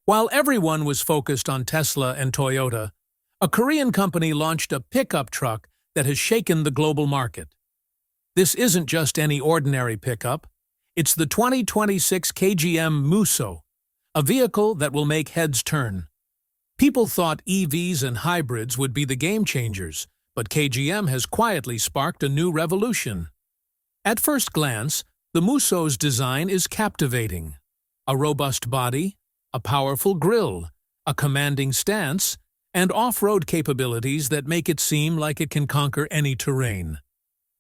While everyone was focused on Tesla and Toyota, a Korean company launched a pickup truck that has shaken the global market. This isn't just any ordinary pickup. It's the 2026 KGM Muso, a vehicle that will make heads turn. People thought EVs and hybrids would be the game changers, but KGM has quietly sparked a new revolution. At first glance, the Muso's design is captivating. A robust body, a powerful grille, a commanding stance, and off-road capabilities that make it seem like it can conquer any terrain.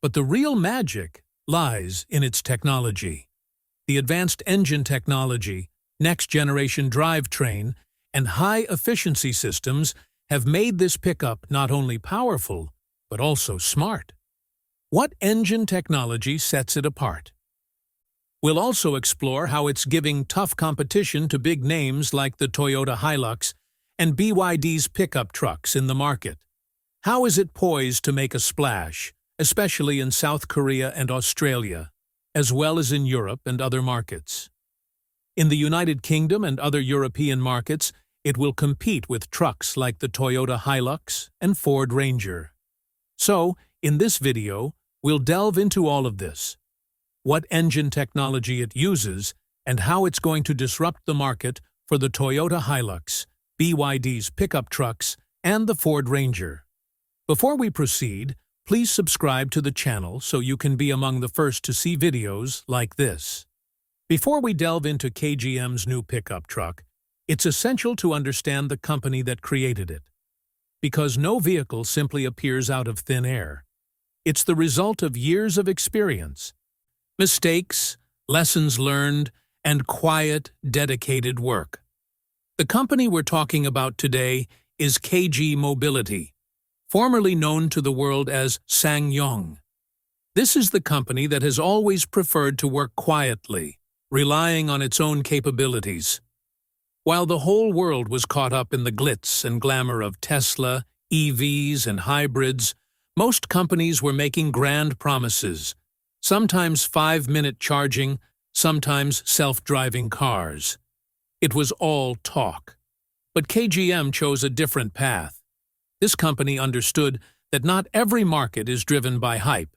But the real magic lies in its technology. The advanced engine technology, next-generation drivetrain, and high-efficiency systems have made this pickup not only powerful, but also smart. What engine technology sets it apart? We'll also explore how it's giving tough competition to big names like the Toyota Hilux and BYD's pickup trucks in the market. How is it poised to make a splash, especially in South Korea and Australia, as well as in Europe and other markets? In the United Kingdom and other European markets, it will compete with trucks like the Toyota Hilux and Ford Ranger. So, in this video, we'll delve into all of this: what engine technology it uses, and how it's going to disrupt the market for the Toyota Hilux, BYD's pickup trucks, and the Ford Ranger. Before we proceed, please subscribe to the channel so you can be among the first to see videos like this. Before we delve into KGM's new pickup truck, it's essential to understand the company that created it. Because no vehicle simply appears out of thin air. It's the result of years of experience, mistakes, lessons learned, and quiet, dedicated work. The company we're talking about today is KG Mobility, formerly known to the world as SsangYong. This is the company that has always preferred to work quietly, relying on its own capabilities. While the whole world was caught up in the glitz and glamour of Tesla, EVs, and hybrids, most companies were making grand promises, sometimes 5-minute charging, sometimes self-driving cars. It was all talk. But KGM chose a different path. This company understood that not every market is driven by hype.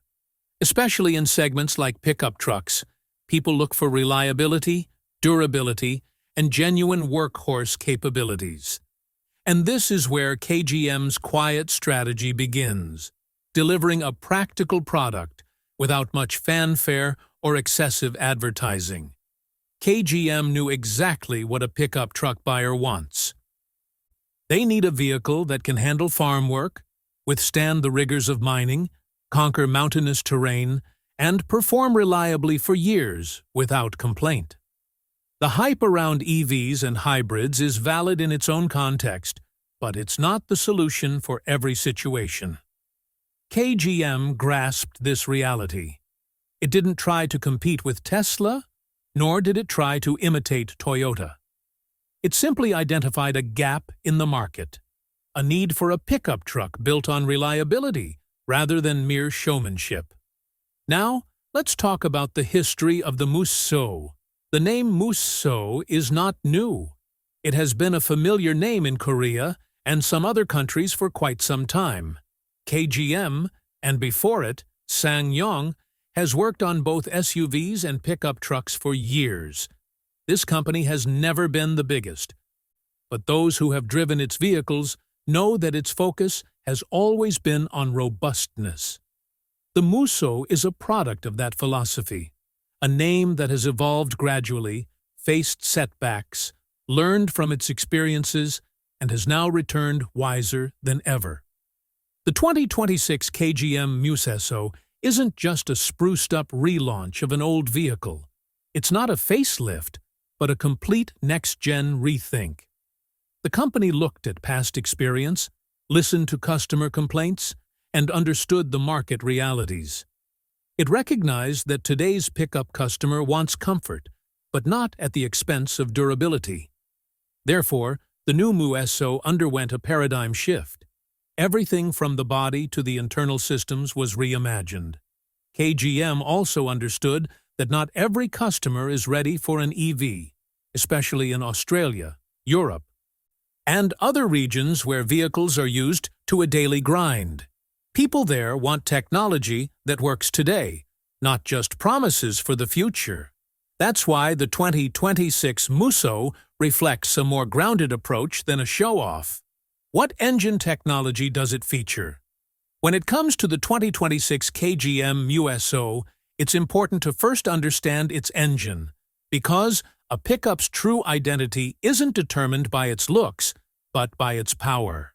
Especially in segments like pickup trucks, people look for reliability, durability, and genuine workhorse capabilities. And this is where KGM's quiet strategy begins, delivering a practical product without much fanfare or excessive advertising. KGM knew exactly what a pickup truck buyer wants. They need a vehicle that can handle farm work, withstand the rigors of mining, conquer mountainous terrain, and perform reliably for years without complaint. The hype around EVs and hybrids is valid in its own context, but it's not the solution for every situation. KGM grasped this reality. It didn't try to compete with Tesla, nor did it try to imitate Toyota. It simply identified a gap in the market, a need for a pickup truck built on reliability rather than mere showmanship. Now, let's talk about the history of the Musso. The name Musso is not new. It has been a familiar name in Korea and some other countries for quite some time. KGM, and before it, SsangYong, has worked on both SUVs and pickup trucks for years. This company has never been the biggest, but those who have driven its vehicles know that its focus has always been on robustness. The Muso is a product of that philosophy, a name that has evolved gradually, faced setbacks, learned from its experiences, and has now returned wiser than ever. The 2026 KGM Muso isn't just a spruced-up relaunch of an old vehicle. It's not a facelift, but a complete next-gen rethink. The company looked at past experience, listened to customer complaints, and understood the market realities. It recognized that today's pickup customer wants comfort, but not at the expense of durability. Therefore, the new Muso underwent a paradigm shift. Everything from the body to the internal systems was reimagined. KGM also understood that not every customer is ready for an EV, especially in Australia, Europe, and other regions where vehicles are used to a daily grind. People there want technology that works today, not just promises for the future. That's why the 2026 Muso reflects a more grounded approach than a show-off. What engine technology does it feature? When it comes to the 2026 KGM Muso, it's important to first understand its engine, because a pickup's true identity isn't determined by its looks, but by its power.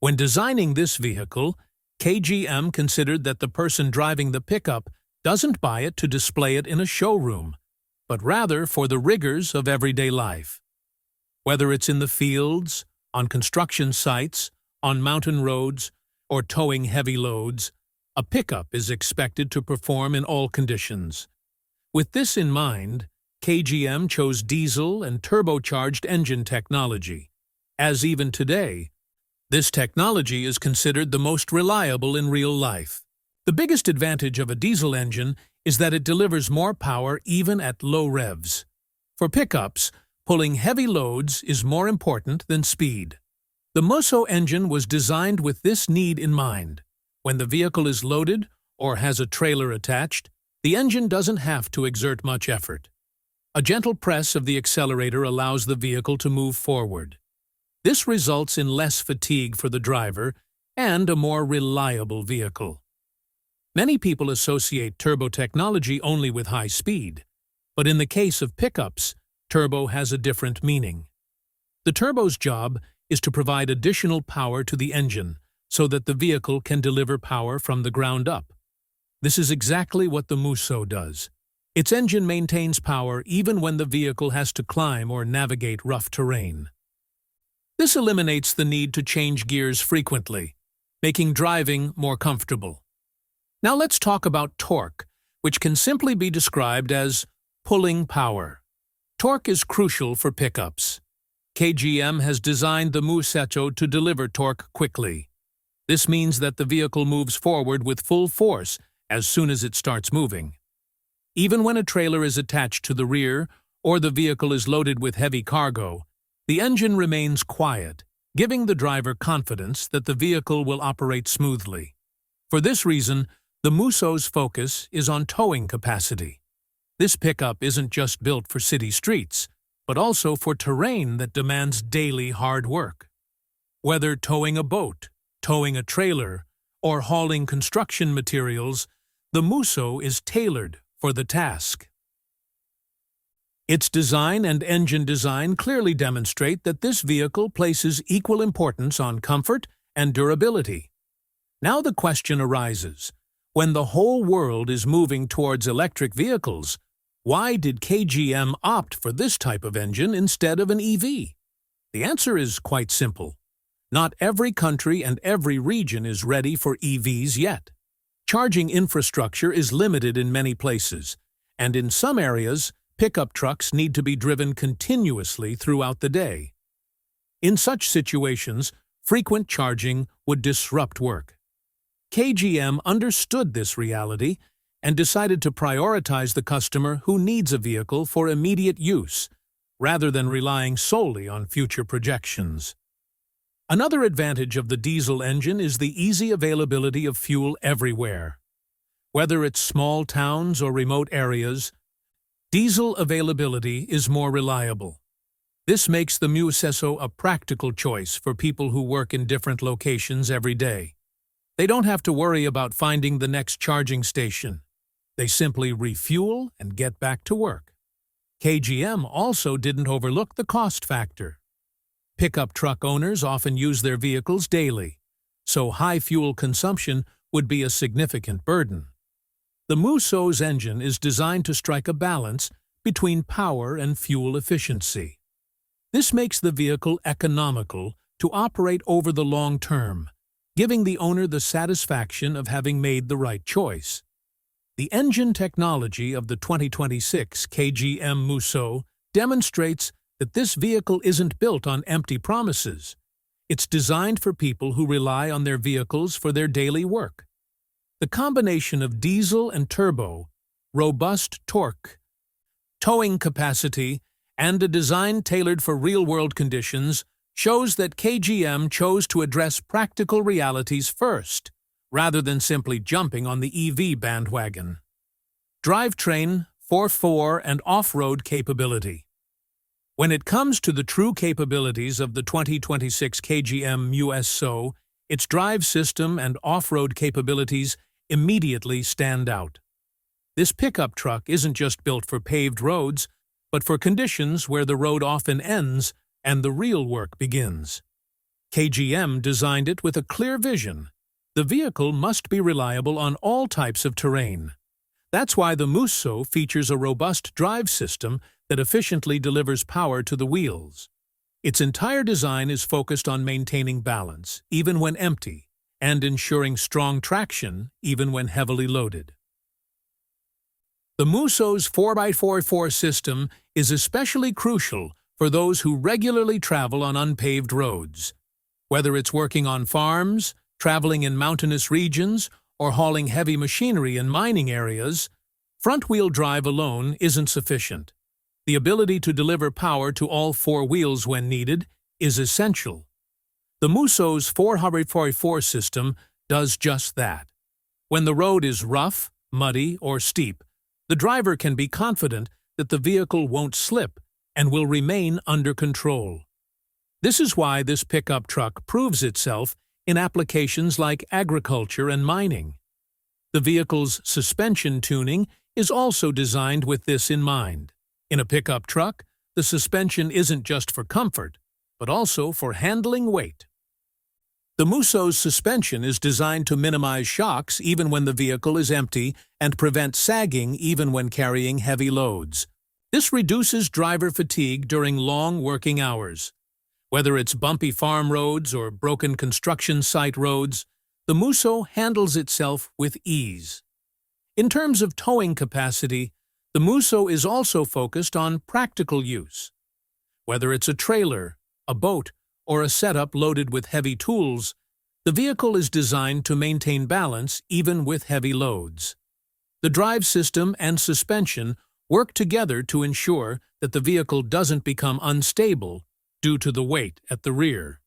When designing this vehicle, KGM considered that the person driving the pickup doesn't buy it to display it in a showroom, but rather for the rigors of everyday life. Whether it's in the fields, on construction sites, on mountain roads, or towing heavy loads, a pickup is expected to perform in all conditions. With this in mind, KGM chose diesel and turbocharged engine technology, as even today, this technology is considered the most reliable in real life. The biggest advantage of a diesel engine is that it delivers more power even at low revs. For pickups, pulling heavy loads is more important than speed. The Muso engine was designed with this need in mind. When the vehicle is loaded or has a trailer attached, the engine doesn't have to exert much effort. A gentle press of the accelerator allows the vehicle to move forward. This results in less fatigue for the driver and a more reliable vehicle. Many people associate turbo technology only with high speed, but in the case of pickups, turbo has a different meaning. The turbo's job is to provide additional power to the engine so that the vehicle can deliver power from the ground up. This is exactly what the Muso does. Its engine maintains power even when the vehicle has to climb or navigate rough terrain. This eliminates the need to change gears frequently, making driving more comfortable. Now let's talk about torque, which can simply be described as pulling power. Torque is crucial for pickups. KGM has designed the Muso to deliver torque quickly. This means that the vehicle moves forward with full force as soon as it starts moving. Even when a trailer is attached to the rear or the vehicle is loaded with heavy cargo, the engine remains quiet, giving the driver confidence that the vehicle will operate smoothly. For this reason, the Muso's focus is on towing capacity. This pickup isn't just built for city streets, but also for terrain that demands daily hard work. Whether towing a boat, towing a trailer, or hauling construction materials, the Muso is tailored for the task. Its design and engine design clearly demonstrate that this vehicle places equal importance on comfort and durability. Now the question arises, when the whole world is moving towards electric vehicles, why did KGM opt for this type of engine instead of an EV? The answer is quite simple. Not every country and every region is ready for EVs yet. Charging infrastructure is limited in many places, and in some areas, pickup trucks need to be driven continuously throughout the day. In such situations, frequent charging would disrupt work. KGM understood this reality and decided to prioritize the customer who needs a vehicle for immediate use, rather than relying solely on future projections. Another advantage of the diesel engine is the easy availability of fuel everywhere. Whether it's small towns or remote areas, diesel availability is more reliable. This makes the Muso a practical choice for people who work in different locations every day. They don't have to worry about finding the next charging station. They simply refuel and get back to work. KGM also didn't overlook the cost factor. Pickup truck owners often use their vehicles daily, so high fuel consumption would be a significant burden. The Muso's engine is designed to strike a balance between power and fuel efficiency. This makes the vehicle economical to operate over the long term, giving the owner the satisfaction of having made the right choice. The engine technology of the 2026 KGM Muso demonstrates that this vehicle isn't built on empty promises. It's designed for people who rely on their vehicles for their daily work. The combination of diesel and turbo, robust torque, towing capacity, and a design tailored for real-world conditions shows that KGM chose to address practical realities first, rather than simply jumping on the EV bandwagon. Drivetrain, 4x4, and off-road capability. When it comes to the true capabilities of the 2026 KGM Muso, its drive system and off-road capabilities immediately stand out. This pickup truck isn't just built for paved roads, but for conditions where the road often ends and the real work begins. KGM designed it with a clear vision. The vehicle must be reliable on all types of terrain. That's why the Muso features a robust drive system that efficiently delivers power to the wheels. Its entire design is focused on maintaining balance, even when empty, and ensuring strong traction, even when heavily loaded. The Muso's 4x4 system is especially crucial for those who regularly travel on unpaved roads. Whether it's working on farms, traveling in mountainous regions, or hauling heavy machinery in mining areas, front-wheel drive alone isn't sufficient. The ability to deliver power to all four wheels when needed is essential. The Muso's 4x4 system does just that. When the road is rough, muddy, or steep, the driver can be confident that the vehicle won't slip and will remain under control. This is why this pickup truck proves itself in applications like agriculture and mining. The vehicle's suspension tuning is also designed with this in mind. In a pickup truck, the suspension isn't just for comfort, but also for handling weight. The Muso's suspension is designed to minimize shocks even when the vehicle is empty and prevent sagging even when carrying heavy loads. This reduces driver fatigue during long working hours. Whether it's bumpy farm roads or broken construction site roads, the Muso handles itself with ease. In terms of towing capacity, the Muso is also focused on practical use. Whether it's a trailer, a boat, or a setup loaded with heavy tools, the vehicle is designed to maintain balance even with heavy loads. The drive system and suspension work together to ensure that the vehicle doesn't become unstable due to the weight at the rear.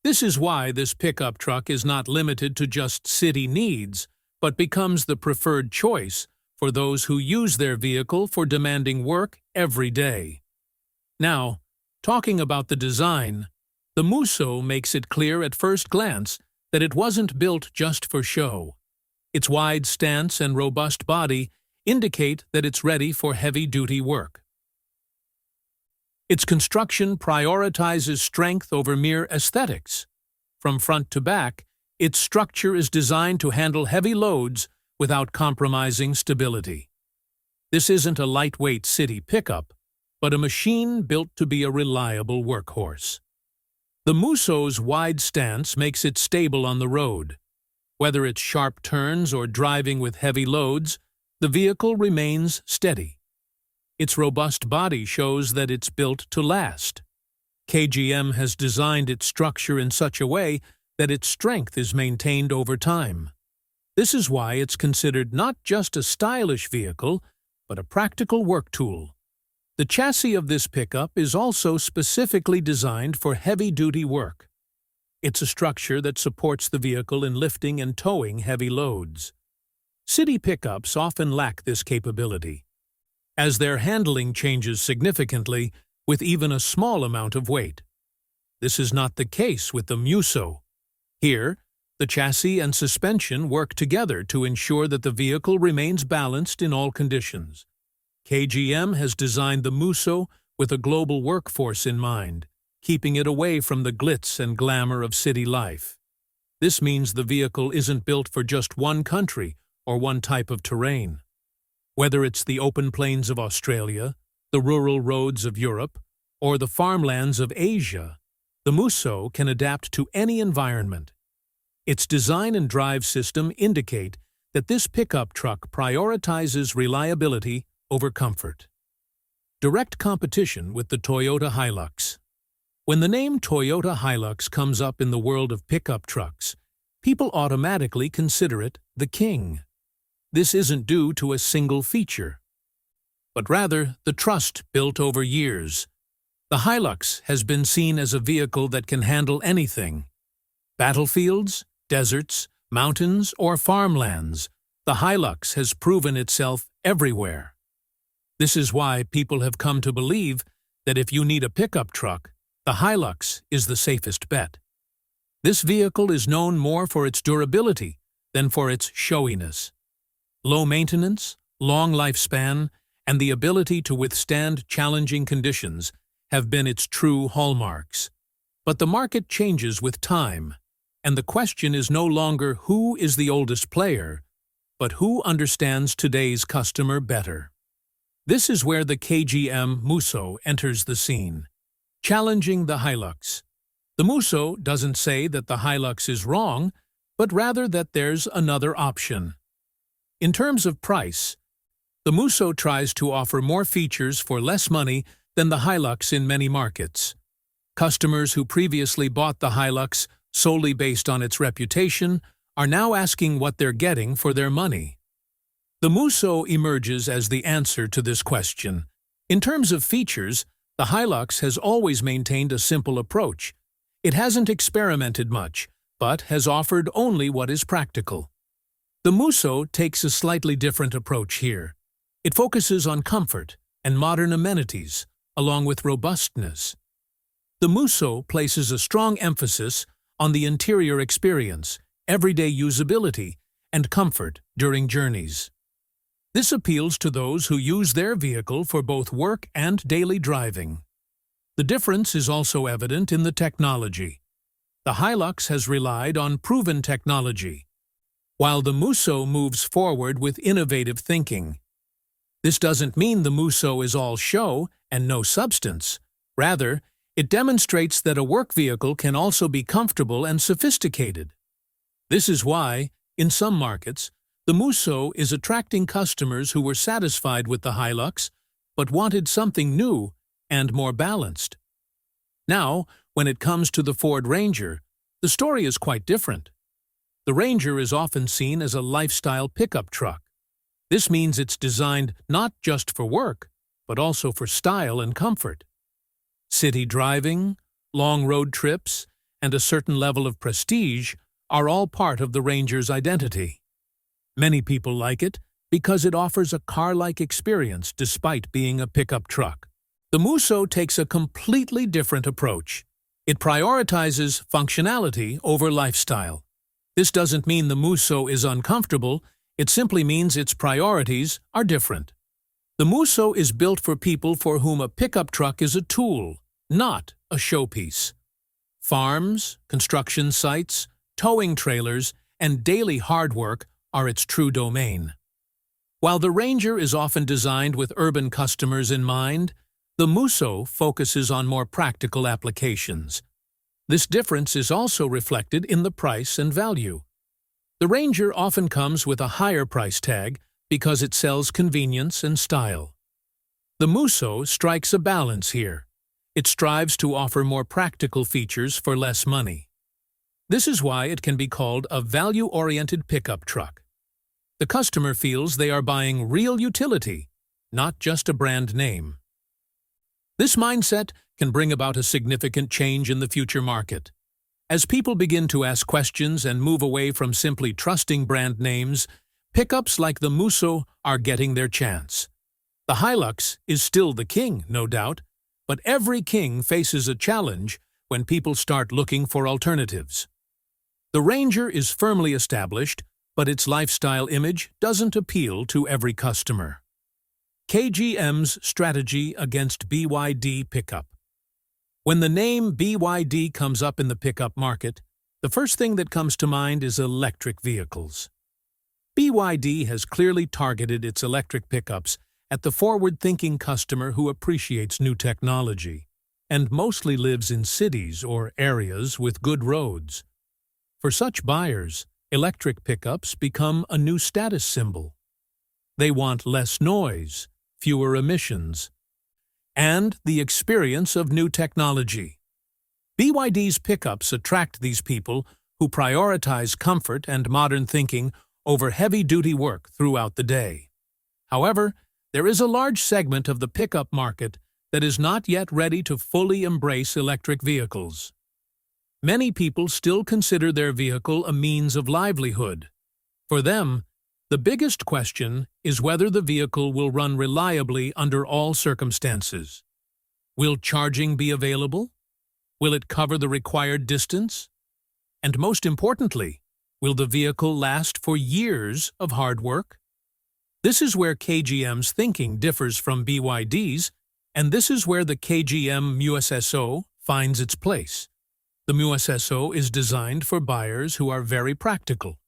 This is why this pickup truck is not limited to just city needs, but becomes the preferred choice for those who use their vehicle for demanding work every day. Now, talking about the design, the Muso makes it clear at first glance that it wasn't built just for show. Its wide stance and robust body indicate that it's ready for heavy-duty work. Its construction prioritizes strength over mere aesthetics. From front to back, its structure is designed to handle heavy loads without compromising stability. This isn't a lightweight city pickup, but a machine built to be a reliable workhorse. The Muso's wide stance makes it stable on the road. Whether it's sharp turns or driving with heavy loads, the vehicle remains steady. Its robust body shows that it's built to last. KGM has designed its structure in such a way that its strength is maintained over time. This is why it's considered not just a stylish vehicle, but a practical work tool. The chassis of this pickup is also specifically designed for heavy-duty work. It's a structure that supports the vehicle in lifting and towing heavy loads. City pickups often lack this capability, as their handling changes significantly with even a small amount of weight. This is not the case with the Muso. Here, the chassis and suspension work together to ensure that the vehicle remains balanced in all conditions. KGM has designed the Muso with a global workforce in mind, keeping it away from the glitz and glamour of city life. This means the vehicle isn't built for just one country or one type of terrain. Whether it's the open plains of Australia, the rural roads of Europe, or the farmlands of Asia, the Muso can adapt to any environment. Its design and drive system indicate that this pickup truck prioritizes reliability over comfort. Direct competition with the Toyota Hilux. When the name Toyota Hilux comes up in the world of pickup trucks, people automatically consider it the king. This isn't due to a single feature. but rather the trust built over years. The Hilux has been seen as a vehicle that can handle anything. Battlefields, deserts, mountains, or farmlands, the Hilux has proven itself everywhere. This is why people have come to believe that if you need a pickup truck, the Hilux is the safest bet. This vehicle is known more for its durability than for its showiness. Low maintenance, long lifespan, and the ability to withstand challenging conditions have been its true hallmarks. But the market changes with time, and the question is no longer who is the oldest player, but who understands today's customer better. This is where the KGM Muso enters the scene, challenging the Hilux. The Muso doesn't say that the Hilux is wrong, but rather that there's another option. In terms of price, the Muso tries to offer more features for less money than the Hilux in many markets. Customers who previously bought the Hilux solely based on its reputation are now asking what they're getting for their money. The Muso emerges as the answer to this question. In terms of features, the Hilux has always maintained a simple approach. It hasn't experimented much, but has offered only what is practical. The Muso takes a slightly different approach here. It focuses on comfort and modern amenities, along with robustness. The Muso places a strong emphasis on the interior experience, everyday usability, and comfort during journeys. This appeals to those who use their vehicle for both work and daily driving. The difference is also evident in the technology. The Hilux has relied on proven technology, while the Muso moves forward with innovative thinking. This doesn't mean the Muso is all show and no substance. Rather, it demonstrates that a work vehicle can also be comfortable and sophisticated. This is why, in some markets, the Muso is attracting customers who were satisfied with the Hilux but wanted something new and more balanced. Now, when it comes to the Ford Ranger, the story is quite different. The Ranger is often seen as a lifestyle pickup truck. This means it's designed not just for work, but also for style and comfort. City driving, long road trips, and a certain level of prestige are all part of the Ranger's identity. Many people like it because it offers a car-like experience despite being a pickup truck. The Muso takes a completely different approach. It prioritizes functionality over lifestyle. This doesn't mean the Muso is uncomfortable, it simply means its priorities are different. The Muso is built for people for whom a pickup truck is a tool, not a showpiece. Farms, construction sites, towing trailers, and daily hard work are its true domain. While the Ranger is often designed with urban customers in mind, the Muso focuses on more practical applications. This difference is also reflected in the price and value. The Ranger often comes with a higher price tag because it sells convenience and style. The Muso strikes a balance here. It strives to offer more practical features for less money. This is why it can be called a value-oriented pickup truck. The customer feels they are buying real utility, not just a brand name. This mindset can bring about a significant change in the future market. As people begin to ask questions and move away from simply trusting brand names, pickups like the Muso are getting their chance. The Hilux is still the king, no doubt, but every king faces a challenge when people start looking for alternatives. The Ranger is firmly established, but its lifestyle image doesn't appeal to every customer. KGM's strategy against BYD pickup. When the name BYD comes up in the pickup market, the first thing that comes to mind is electric vehicles. BYD has clearly targeted its electric pickups at the forward-thinking customer who appreciates new technology and mostly lives in cities or areas with good roads. For such buyers, electric pickups become a new status symbol. They want less noise, fewer emissions, and the experience of new technology. BYD's pickups attract these people who prioritize comfort and modern thinking over heavy-duty work throughout the day. However, There is a large segment of the pickup market that is not yet ready to fully embrace electric vehicles. Many people still consider their vehicle a means of livelihood. For them, the biggest question is whether the vehicle will run reliably under all circumstances. Will charging be available? Will it cover the required distance? And most importantly, will the vehicle last for years of hard work? This is where KGM's thinking differs from BYD's, and this is where the KGM Muso finds its place. The Muso is designed for buyers who are very practical.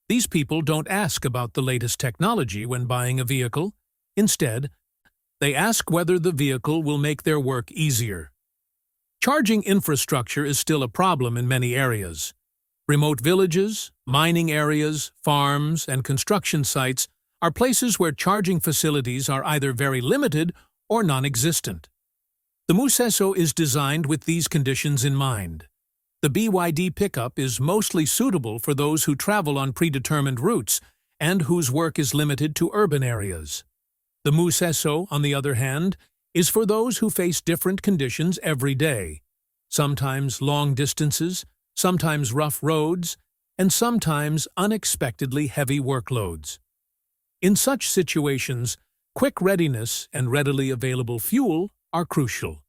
These people don't ask about the latest technology when buying a vehicle. Instead, they ask whether the vehicle will make their work easier. Charging infrastructure is still a problem in many areas. Remote villages, mining areas, farms, and construction sites are places where charging facilities are either very limited or non-existent. The Muso is designed with these conditions in mind. The BYD pickup is mostly suitable for those who travel on predetermined routes and whose work is limited to urban areas. The Muso, on the other hand, is for those who face different conditions every day, sometimes long distances, sometimes rough roads, and sometimes unexpectedly heavy workloads. In such situations, quick readiness and readily available fuel are crucial.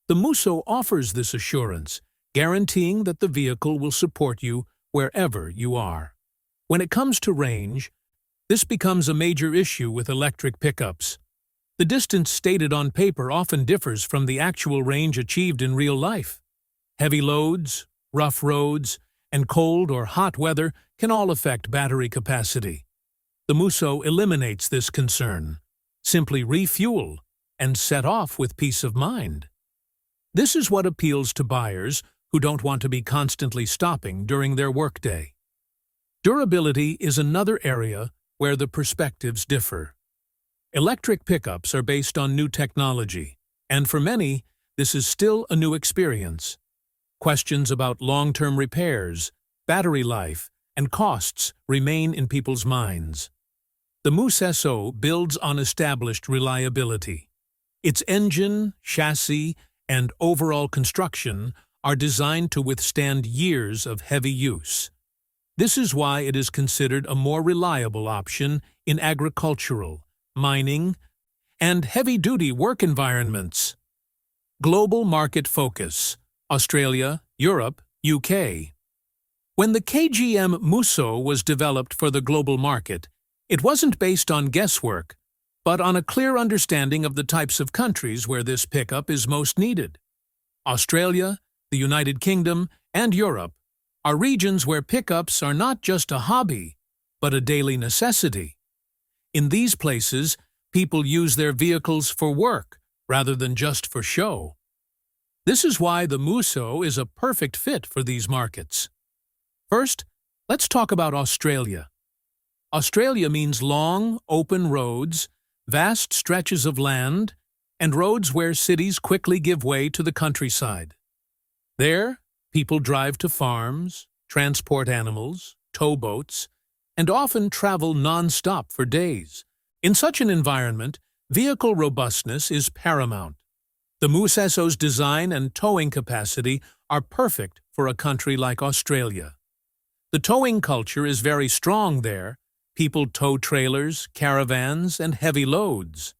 The Muso offers this assurance, guaranteeing that the vehicle will support you wherever you are. When it comes to range, this becomes a major issue with electric pickups. The distance stated on paper often differs from the actual range achieved in real life. Heavy loads, rough roads, and cold or hot weather can all affect battery capacity. The Muso eliminates this concern. Simply refuel and set off with peace of mind. This is what appeals to buyers who don't want to be constantly stopping during their workday. Durability is another area where the perspectives differ. Electric pickups are based on new technology, and for many, this is still a new experience. Questions about long-term repairs, battery life, and costs remain in people's minds. The Muso builds on established reliability. Its engine, chassis, and overall construction are designed to withstand years of heavy use. This is why it is considered a more reliable option in agricultural, mining, and heavy-duty work environments. Global market focus: Australia, Europe, UK. When the KGM Muso was developed for the global market, it wasn't based on guesswork, but on a clear understanding of the types of countries where this pickup is most needed. Australia, the United Kingdom, and Europe are regions where pickups are not just a hobby, but a daily necessity. In these places, people use their vehicles for work rather than just for show. This is why the Muso is a perfect fit for these markets. First, let's talk about Australia. Australia means long, open roads, vast stretches of land, and roads where cities quickly give way to the countryside. There, people drive to farms, transport animals, tow boats, and often travel non-stop for days. In such an environment, vehicle robustness is paramount. The Muso's design and towing capacity are perfect for a country like Australia. The towing culture is very strong there. People tow trailers, caravans, and heavy loads.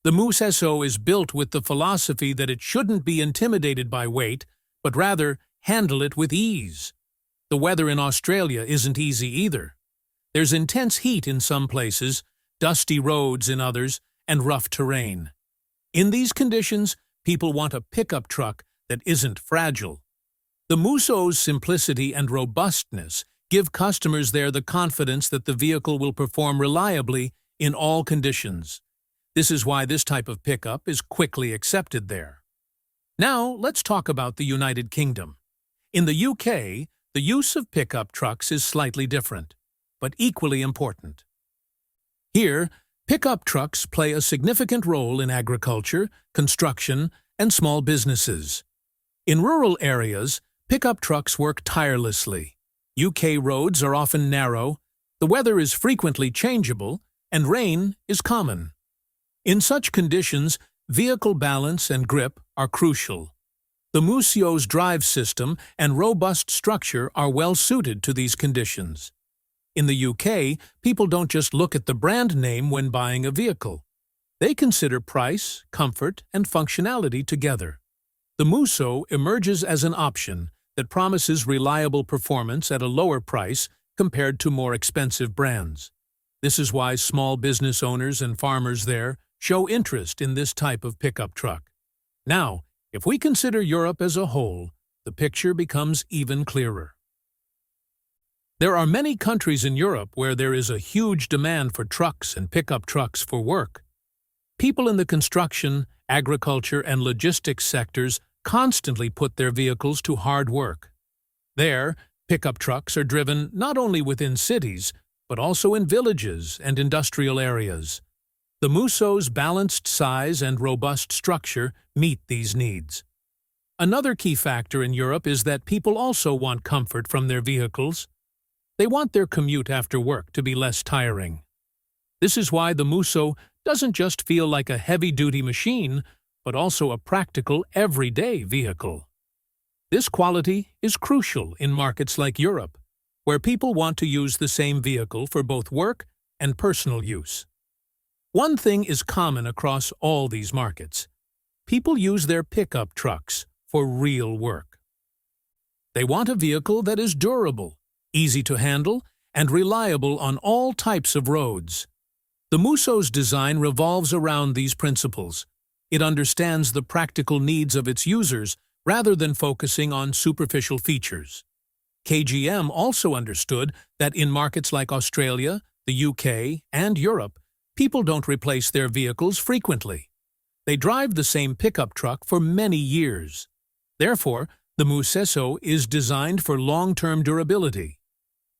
The Muso is built with the philosophy that it shouldn't be intimidated by weight, but rather handle it with ease. The weather in Australia isn't easy either. There's intense heat in some places, dusty roads in others, and rough terrain. In these conditions, people want a pickup truck that isn't fragile. The Muso's simplicity and robustness give customers there the confidence that the vehicle will perform reliably in all conditions. This is why this type of pickup is quickly accepted there. Now, let's talk about the United Kingdom. In the UK, the use of pickup trucks is slightly different, but equally important. Here, pickup trucks play a significant role in agriculture, construction, and small businesses. In rural areas, pickup trucks work tirelessly. UK roads are often narrow, the weather is frequently changeable, and rain is common. In such conditions, vehicle balance and grip are crucial. The Muso's drive system and robust structure are well suited to these conditions. In the UK, people don't just look at the brand name when buying a vehicle. They consider price, comfort, and functionality together. The Muso emerges as an option that promises reliable performance at a lower price compared to more expensive brands. This is why small business owners and farmers there show interest in this type of pickup truck. Now, if we consider Europe as a whole, the picture becomes even clearer. There are many countries in Europe where there is a huge demand for trucks and pickup trucks for work. People in the construction, agriculture, and logistics sectors constantly put their vehicles to hard work. There, pickup trucks are driven not only within cities, but also in villages and industrial areas. The Muso's balanced size and robust structure meet these needs. Another key factor in Europe is that people also want comfort from their vehicles. They want their commute after work to be less tiring. This is why the Muso doesn't just feel like a heavy-duty machine, but also a practical, everyday vehicle. This quality is crucial in markets like Europe, where people want to use the same vehicle for both work and personal use. One thing is common across all these markets. People use their pickup trucks for real work. They want a vehicle that is durable, easy to handle, and reliable on all types of roads. The Muso's design revolves around these principles. It understands the practical needs of its users rather than focusing on superficial features. KGM also understood that in markets like Australia, the UK, and Europe, people don't replace their vehicles frequently. They drive the same pickup truck for many years. Therefore, the Muso is designed for long-term durability.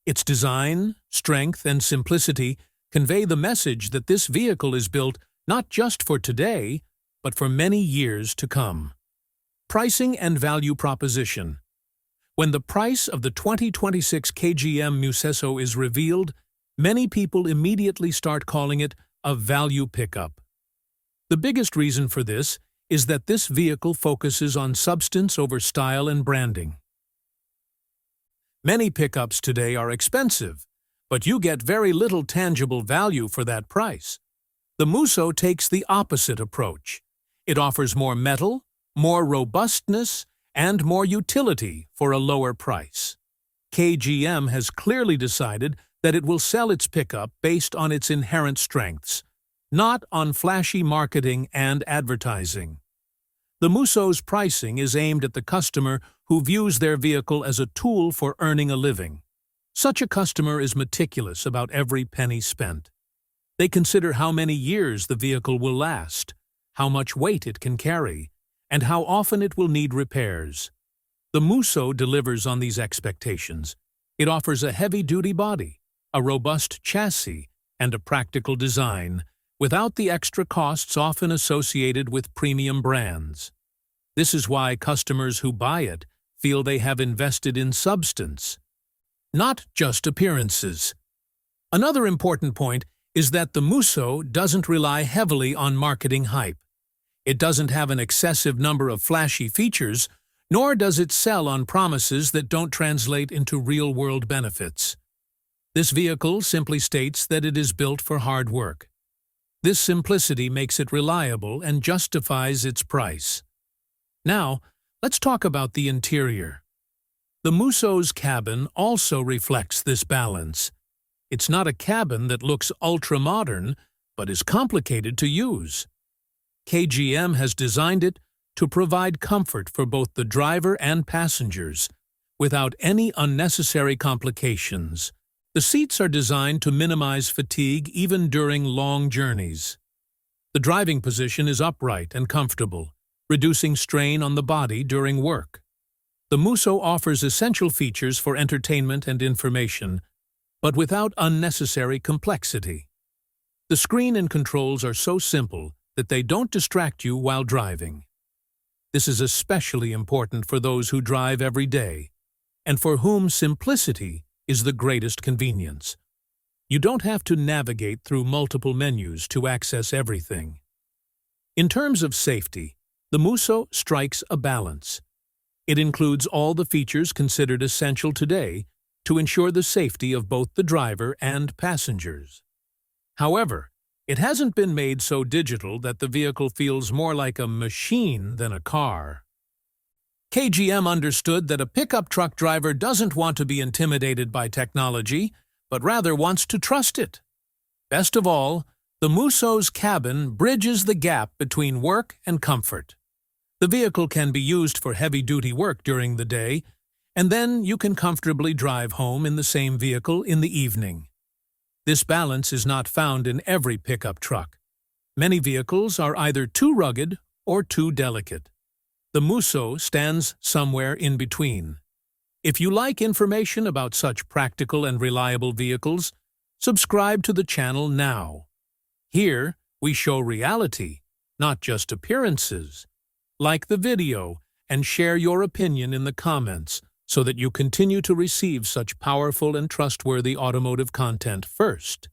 Its design, strength, and simplicity convey the message that this vehicle is built not just for today, but for many years to come. Pricing and value proposition. When the price of the 2026 KGM Muso is revealed, many people immediately start calling it a value pickup. The biggest reason for this is that this vehicle focuses on substance over style and branding. Many pickups today are expensive, but you get very little tangible value for that price. The Muso takes the opposite approach. It offers more metal, more robustness, and more utility for a lower price. KGM has clearly decided that it will sell its pickup based on its inherent strengths, not on flashy marketing and advertising. The Muso's pricing is aimed at the customer who views their vehicle as a tool for earning a living. Such a customer is meticulous about every penny spent. They consider how many years the vehicle will last, how much weight it can carry, and how often it will need repairs. The Muso delivers on these expectations. It offers a heavy-duty body, a robust chassis, and a practical design, without the extra costs often associated with premium brands. This is why customers who buy it feel they have invested in substance, not just appearances. Another important point is that the Muso doesn't rely heavily on marketing hype. It doesn't have an excessive number of flashy features, nor does it sell on promises that don't translate into real-world benefits. This vehicle simply states that it is built for hard work. This simplicity makes it reliable and justifies its price. Now, let's talk about the interior. The Muso's cabin also reflects this balance. It's not a cabin that looks ultra-modern, but is complicated to use. KGM has designed it to provide comfort for both the driver and passengers, without any unnecessary complications. The seats are designed to minimize fatigue even during long journeys. The driving position is upright and comfortable, reducing strain on the body during work. The Muso offers essential features for entertainment and information, but without unnecessary complexity. The screen and controls are so simple that they don't distract you while driving. This is especially important for those who drive every day, and for whom simplicity is the greatest convenience. You don't have to navigate through multiple menus to access everything. In terms of safety, the Muso strikes a balance. It includes all the features considered essential today to ensure the safety of both the driver and passengers. However, it hasn't been made so digital that the vehicle feels more like a machine than a car. KGM understood that a pickup truck driver doesn't want to be intimidated by technology, but rather wants to trust it. Best of all, the Muso's cabin bridges the gap between work and comfort. The vehicle can be used for heavy-duty work during the day, and then you can comfortably drive home in the same vehicle in the evening. This balance is not found in every pickup truck. Many vehicles are either too rugged or too delicate. The Muso stands somewhere in between. If you like information about such practical and reliable vehicles, subscribe to the channel now. Here, we show reality, not just appearances. Like the video and share your opinion in the comments so that you continue to receive such powerful and trustworthy automotive content first.